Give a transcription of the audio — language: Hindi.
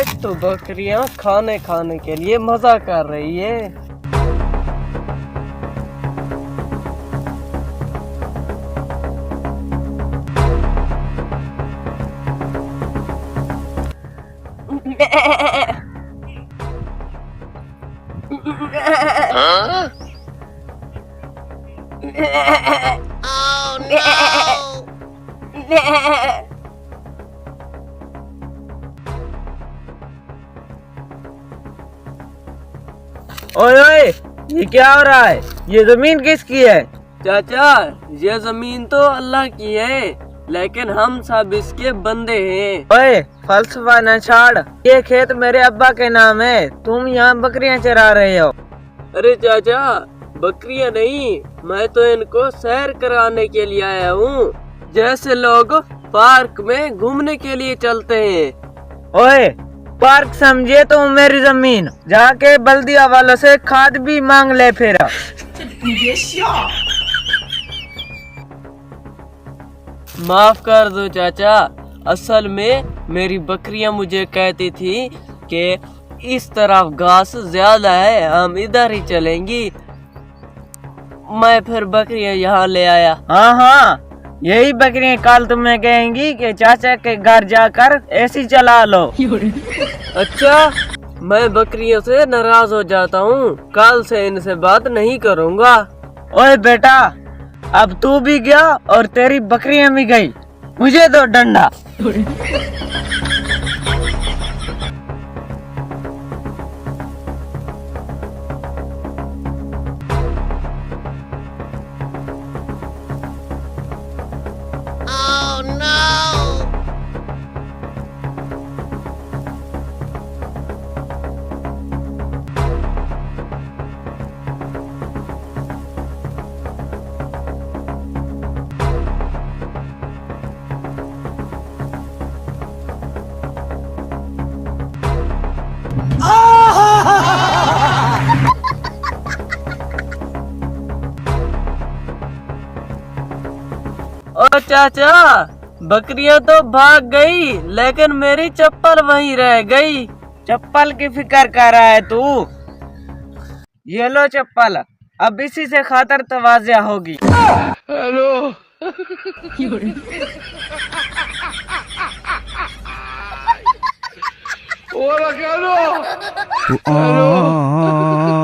आज तो बकरियां खाने खाने के लिए मजा कर रही है। Oh no! ओए ओए, ये क्या हो रहा है? ये जमीन किसकी है? चाचा, ये जमीन तो अल्लाह की है, लेकिन हम सब इसके बंदे हैं। ओए, फलसफा न छाड़। ये खेत मेरे अब्बा के नाम है। तुम यहाँ बकरियां चरा रहे हो। अरे चाचा, बकरियां नहीं, मैं तो इनको सैर कराने के लिए आया हूँ, जैसे लोग पार्क में घूमने के लिए चलते हैं। ओए, पार्क समझे तो मेरी जमीन, जाके बल्दिया वालों से खाद भी मांग ले फिर। माफ कर दो चाचा, असल में मेरी बकरियां मुझे कहती थी कि इस तरफ घास ज्यादा है, हम इधर ही चलेंगी। मैं फिर बकरियां यहाँ ले आया। हाँ हाँ, यही बकरियां कल तुम्हें कहेंगी कि चाचा के घर जाकर एसी चला लो। अच्छा, मैं बकरियों से नाराज हो जाता हूँ, कल से इनसे बात नहीं करूँगा। ओए बेटा, अब तू भी गया और तेरी बकरियां भी गई। मुझे दो डंडा। Oh no! ओ चाचा, बकरियां तो भाग गई, लेकिन मेरी चप्पल वहीं रह गई। चप्पल की फिक्र कर रहा है तू? ये लो चप्पल, अब इसी से खातर तवाज़ा होगी। हेलो। Hola, Carlos. Hello.